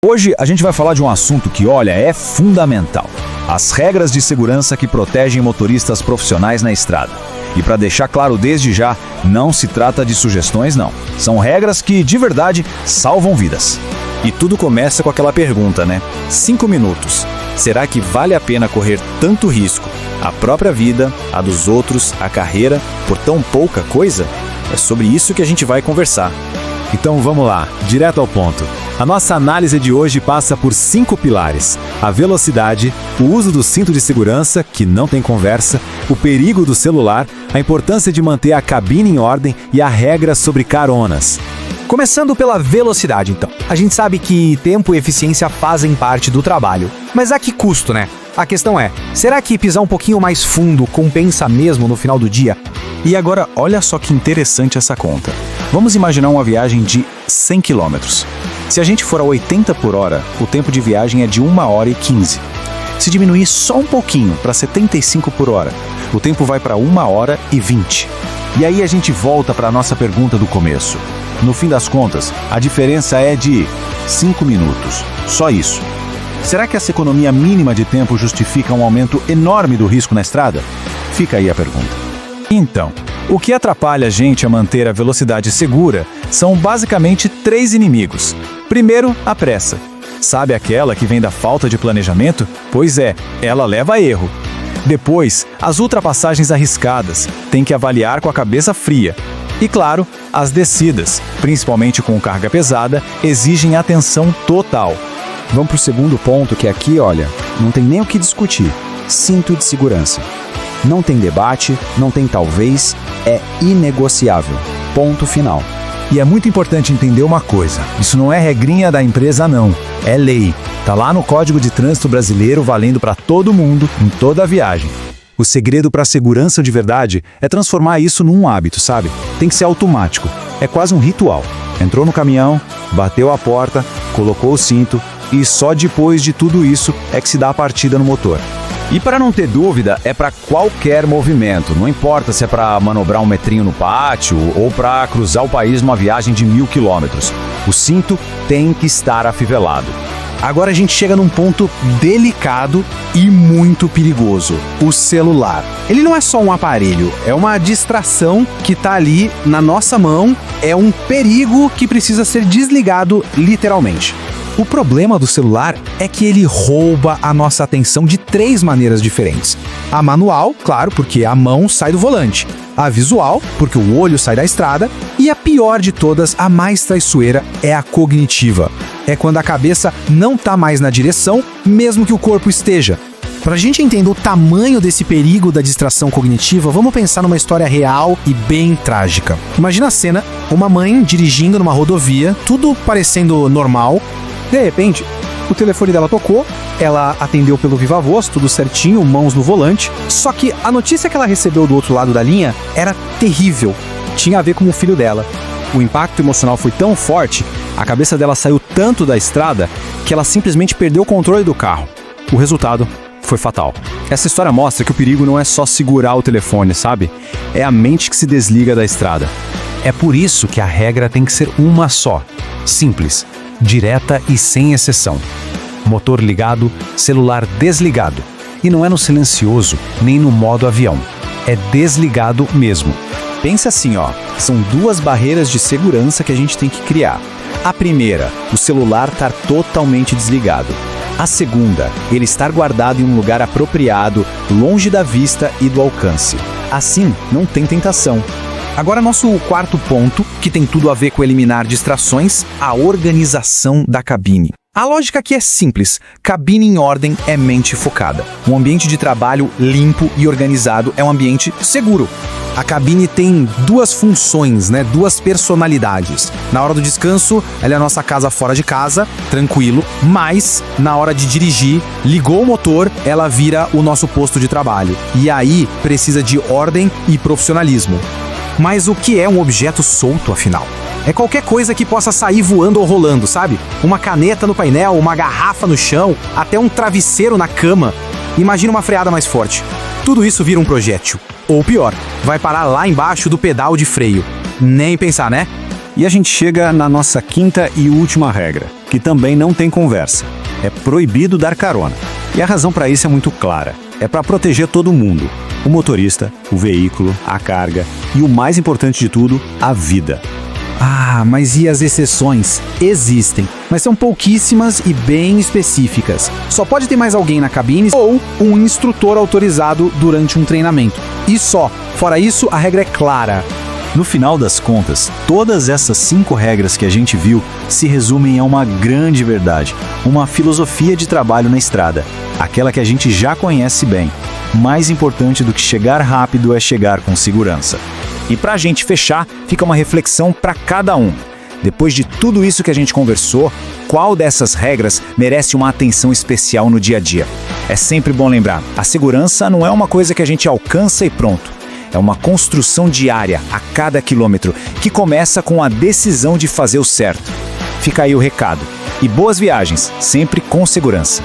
Hoje a gente vai falar de um assunto que, olha, é fundamental. As regras de segurança que protegem motoristas profissionais na estrada. E para deixar claro desde já, não se trata de sugestões, não. São regras que, de verdade, salvam vidas. E tudo começa com aquela pergunta, né? 5 minutos. Será que vale a pena correr tanto risco? A própria vida, a dos outros, a carreira, por tão pouca coisa? É sobre isso que a gente vai conversar. Então vamos lá, direto ao ponto. A nossa análise de hoje passa por 5 pilares: a velocidade, o uso do cinto de segurança, que não tem conversa, o perigo do celular, a importância de manter a cabine em ordem e a regra sobre caronas. Começando pela velocidade, então. A gente sabe que tempo e eficiência fazem parte do trabalho. Mas a que custo, né? A questão é, será que pisar um pouquinho mais fundo compensa mesmo no final do dia? E agora, olha só que interessante essa conta. Vamos imaginar uma viagem de 100 km. Se a gente for a 80 por hora, o tempo de viagem é de 1 hora e 15. Se diminuir só um pouquinho para 75 por hora, o tempo vai para 1 hora e 20. E aí a gente volta para a nossa pergunta do começo. No fim das contas, a diferença é de 5 minutos. Só isso. Será que essa economia mínima de tempo justifica um aumento enorme do risco na estrada? Fica aí a pergunta. Então, o que atrapalha a gente a manter a velocidade segura são basicamente 3 inimigos. Primeiro, a pressa. Sabe aquela que vem da falta de planejamento? Pois é, ela leva a erro. Depois, as ultrapassagens arriscadas. Tem que avaliar com a cabeça fria. E claro, as descidas, principalmente com carga pesada, exigem atenção total. Vamos para o segundo ponto, que aqui, olha, não tem nem o que discutir. Cinto de segurança. Não tem debate, não tem talvez, é inegociável. Ponto final. E é muito importante entender uma coisa, isso não é regrinha da empresa não, é lei. Tá lá no Código de Trânsito Brasileiro valendo para todo mundo, em toda a viagem. O segredo para a segurança de verdade é transformar isso num hábito, sabe? Tem que ser automático, é quase um ritual. Entrou no caminhão, bateu a porta, colocou o cinto e só depois de tudo isso é que se dá a partida no motor. E para não ter dúvida, é para qualquer movimento, não importa se é para manobrar um metrinho no pátio ou para cruzar o país numa viagem de 1000 quilômetros. O cinto tem que estar afivelado. Agora a gente chega num ponto delicado e muito perigoso: o celular. Ele não é só um aparelho, é uma distração que tá ali na nossa mão, é um perigo que precisa ser desligado literalmente. O problema do celular é que ele rouba a nossa atenção de 3 maneiras diferentes. A manual, claro, porque a mão sai do volante. A visual, porque o olho sai da estrada. E a pior de todas, a mais traiçoeira, é a cognitiva. É quando a cabeça não tá mais na direção, mesmo que o corpo esteja. Pra gente entender o tamanho desse perigo da distração cognitiva, vamos pensar numa história real e bem trágica. Imagina a cena, uma mãe dirigindo numa rodovia, tudo parecendo normal. De repente, o telefone dela tocou, ela atendeu pelo viva voz, tudo certinho, mãos no volante. Só que a notícia que ela recebeu do outro lado da linha era terrível. Tinha a ver com o filho dela. O impacto emocional foi tão forte, a cabeça dela saiu tanto da estrada, que ela simplesmente perdeu o controle do carro. O resultado foi fatal. Essa história mostra que o perigo não é só segurar o telefone, sabe? É a mente que se desliga da estrada. É por isso que a regra tem que ser uma só. Simples. Direta e sem exceção. Motor ligado, celular desligado. E não é no silencioso, nem no modo avião. É desligado mesmo. Pensa assim, ó, são 2 barreiras de segurança que a gente tem que criar. A primeira, o celular estar totalmente desligado. A segunda, ele estar guardado em um lugar apropriado, longe da vista e do alcance. Assim, não tem tentação. Agora nosso quarto ponto, que tem tudo a ver com eliminar distrações, a organização da cabine. A lógica aqui é simples: cabine em ordem é mente focada. Um ambiente de trabalho limpo e organizado é um ambiente seguro. A cabine tem 2 funções, 2 personalidades. Na hora do descanso, ela é a nossa casa fora de casa, tranquilo, mas na hora de dirigir, ligou o motor, ela vira o nosso posto de trabalho. E aí precisa de ordem e profissionalismo. Mas o que é um objeto solto, afinal? É qualquer coisa que possa sair voando ou rolando, sabe? Uma caneta no painel, uma garrafa no chão, até um travesseiro na cama. Imagina uma freada mais forte. Tudo isso vira um projétil. Ou pior, vai parar lá embaixo do pedal de freio. Nem pensar, né? E a gente chega na nossa 5ª e última regra. que também não tem conversa. É proibido dar carona. E a razão para isso é muito clara. É para proteger todo mundo. O motorista, o veículo, a carga e, o mais importante de tudo, a vida. Ah, mas e as exceções? Existem, mas são pouquíssimas e bem específicas. Só pode ter mais alguém na cabine ou um instrutor autorizado durante um treinamento. E só. Fora isso, a regra é clara. No final das contas, todas essas 5 regras que a gente viu se resumem a uma grande verdade, uma filosofia de trabalho na estrada, aquela que a gente já conhece bem. Mais importante do que chegar rápido é chegar com segurança. E para a gente fechar, fica uma reflexão para cada um. Depois de tudo isso que a gente conversou, qual dessas regras merece uma atenção especial no dia a dia? É sempre bom lembrar, a segurança não é uma coisa que a gente alcança e pronto. É uma construção diária, a cada quilômetro, que começa com a decisão de fazer o certo. Fica aí o recado. E boas viagens, sempre com segurança.